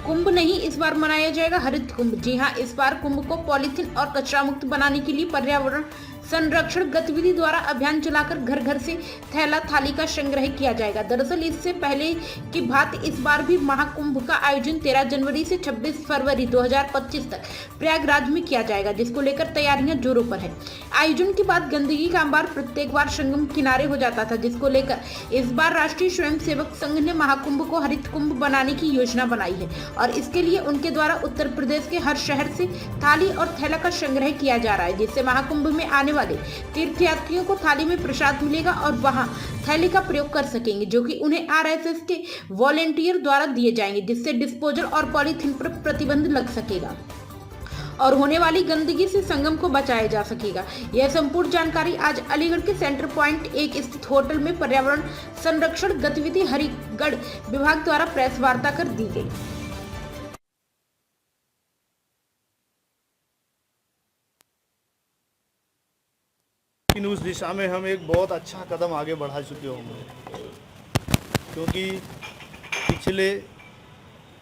कुंभ नहीं, इस बार मनाया जाएगा हरित कुंभ। जी हां, इस बार कुंभ को पॉलीथीन और कचरा मुक्त बनाने के लिए पर्यावरण संरक्षण गतिविधि द्वारा अभियान चलाकर घर घर से थैला थाली का संग्रह किया जाएगा। दरअसल इससे पहले की भांति इस बार भी महाकुंभ का आयोजन 13 जनवरी से 26 फरवरी 2025 तक प्रयागराज में किया जाएगा, जिसको लेकर तैयारियां जोरों पर है। आयोजन के बाद गंदगी का अंबार प्रत्येक बार संगम किनारे हो जाता था, जिसको लेकर इस बार राष्ट्रीय स्वयंसेवक संघ ने महाकुंभ को हरित कुंभ बनाने की योजना बनाई है और इसके लिए उनके द्वारा उत्तर प्रदेश के हर शहर से थाली और थैला का संग्रह किया जा रहा है, जिससे महाकुंभ में आने वाले तीर्थयात्रियों को थाली में प्रसाद मिलेगा और वहां थैले का प्रयोग कर सकेंगे, जो कि उन्हें आरएसएस के वॉलेंटियर द्वारा दिए जाएंगे, जिससे डिस्पोजल और पॉलीथीन पर प्रतिबंध लग सकेगा और होने वाली गंदगी से संगम को बचाया जा सकेगा। यह संपूर्ण जानकारी आज अलीगढ़ के सेंटर पॉइंट 1 स्थित होटल में पर्यावरण संरक्षण गतिविधि हरिगढ़ विभाग द्वारा प्रेस वार्ता कर दी गई। लेकिन उस दिशा में हम एक बहुत अच्छा कदम आगे बढ़ा चुके होंगे, क्योंकि पिछले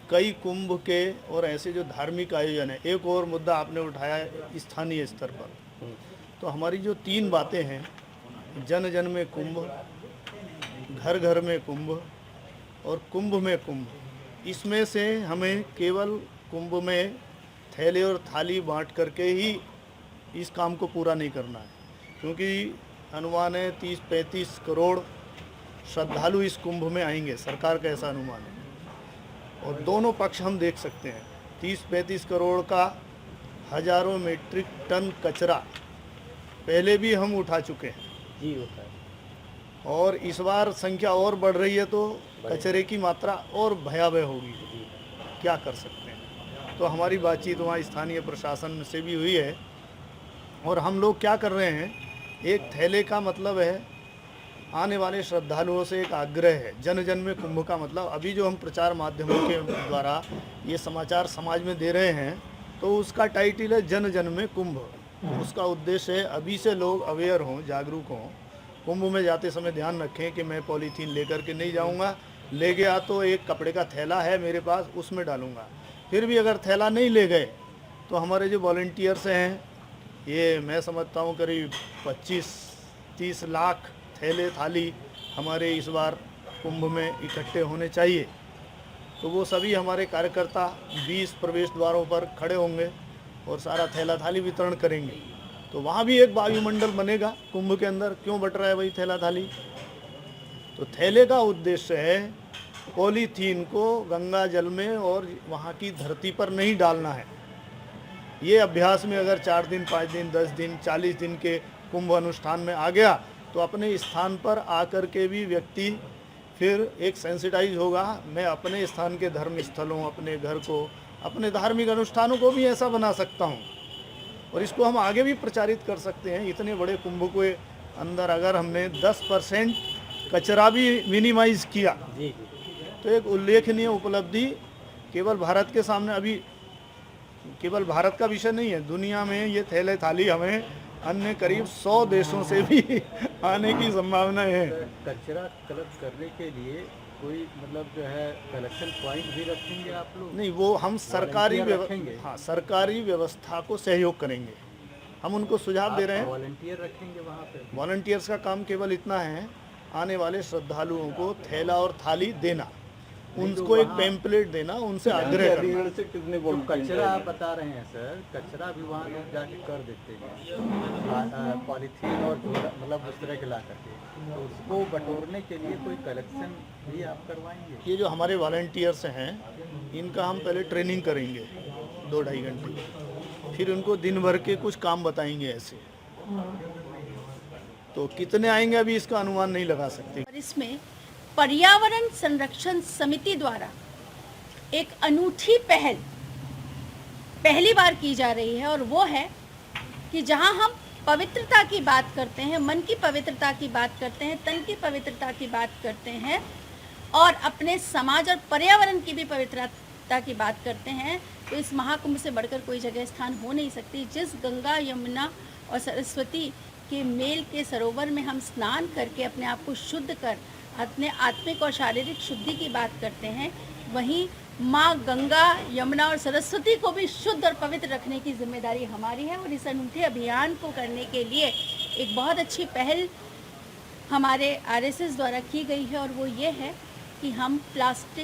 कई कुंभ के और ऐसे जो धार्मिक आयोजन है, एक और मुद्दा आपने उठाया है स्थानीय स्तर पर, तो हमारी जो 3 बातें हैं, जन जन में कुंभ, घर घर में कुंभ और कुंभ में कुंभ, इसमें से हमें केवल कुंभ में थैले और थाली बांट करके ही इस काम को पूरा नहीं करना है, क्योंकि अनुमान है 30-35 करोड़ श्रद्धालु इस कुंभ में आएंगे, सरकार का ऐसा अनुमान है। और दोनों पक्ष हम देख सकते हैं, 30-35 करोड़ का हजारों मीट्रिक टन कचरा पहले भी हम उठा चुके हैं जी, होता है। और इस बार संख्या और बढ़ रही है, तो कचरे की मात्रा और भयावह होगी। क्या कर सकते हैं? तो हमारी बातचीत वहाँ स्थानीय प्रशासन से भी हुई है और हम लोग क्या कर रहे हैं, एक थैले का मतलब है आने वाले श्रद्धालुओं से एक आग्रह है, जन जन में कुंभ का मतलब अभी जो हम प्रचार माध्यमों के द्वारा ये समाचार समाज में दे रहे हैं, तो उसका टाइटल है जन जन में कुंभ। उसका उद्देश्य है अभी से लोग अवेयर हों, जागरूक हों, कुंभ में जाते समय ध्यान रखें कि मैं पॉलीथीन लेकर के नहीं जाऊंगा, ले गया तो एक कपड़े का थैला है मेरे पास, उसमें डालूंगा। फिर भी अगर थैला नहीं ले गए तो हमारे जो वॉलंटियर्स हैं, ये मैं समझता हूँ करीब 25-30 लाख थैले थाली हमारे इस बार कुंभ में इकट्ठे होने चाहिए। तो वो सभी हमारे कार्यकर्ता 20 प्रवेश द्वारों पर खड़े होंगे और सारा थैला थाली वितरण करेंगे। तो वहाँ भी एक वायुमंडल बनेगा कुंभ के अंदर। क्यों बट रहा है भाई थैला थाली? तो थैले का उद्देश्य है पॉलीथीन को गंगा जल में और वहाँ की धरती पर नहीं डालना है। ये अभ्यास में अगर 4 दिन, 5 दिन, 10 दिन, 40 दिन के कुंभ अनुष्ठान में आ गया तो अपने स्थान पर आकर के भी व्यक्ति फिर एक सेंसिटाइज होगा। मैं अपने स्थान के धर्म स्थलों, अपने घर को, अपने धार्मिक अनुष्ठानों को भी ऐसा बना सकता हूँ और इसको हम आगे भी प्रचारित कर सकते हैं। इतने बड़े कुंभ के अंदर अगर हमने 10% कचरा भी मिनिमाइज किया तो एक उल्लेखनीय उपलब्धि केवल भारत के सामने, अभी केवल भारत का विषय नहीं है, दुनिया में ये थैले थाली हमें अन्य करीब 100 देशों से भी आने की संभावना है। कचरा कलेक्ट करने के लिए कोई मतलब जो है कलेक्शन पॉइंट भी रखेंगे आप लोग? नहीं, वो हम सरकारी सरकारी व्यवस्था को सहयोग करेंगे। हम उनको सुझाव दे रहे हैं। वॉलंटियर रखेंगे वहाँ पे? वॉलंटियर्स का काम केवल इतना है, आने वाले श्रद्धालुओं को थैला और थाली देना, उनको एक पैम्पलेट देना, उनसे आग्रह करना। से कितने कचरा आप बता रहे हैं सर, कचरा भी वहाँ लोग जाके कर देते हैं, पॉलीथीन और मतलब उस तरह के ला करके, तो उसको बटोरने के लिए कोई कलेक्शन भी आप करवाएंगे? ये जो हमारे वॉलंटियर्स हैं, इनका हम पहले ट्रेनिंग करेंगे 2-2.5 घंटे, फिर उनको दिन भर के कुछ काम बताएंगे ऐसे। तो कितने आएंगे अभी इसका अनुमान नहीं लगा सकते। और इसमें पर्यावरण संरक्षण समिति द्वारा एक अनूठी पहल पहली बार की जा रही है और वो है कि जहां हम पवित्रता की बात करते हैं, मन की पवित्रता की बात करते हैं, तन की पवित्रता की बात करते हैं और अपने समाज और पर्यावरण की भी पवित्रता की बात करते हैं, तो इस महाकुंभ से बढ़कर कोई जगह स्थान हो नहीं सकती। जिस गंगा, यमुना और सरस्वती के मेल के सरोवर में हम स्नान करके अपने आप को शुद्ध कर अपने आत्मिक और शारीरिक शुद्धि की बात करते हैं, वहीं माँ गंगा, यमुना और सरस्वती को भी शुद्ध और पवित्र रखने की जिम्मेदारी हमारी है। और इस अनूठे अभियान को करने के लिए एक बहुत अच्छी पहल हमारे आरएसएस द्वारा की गई है और वो ये है कि हम प्लास्टिक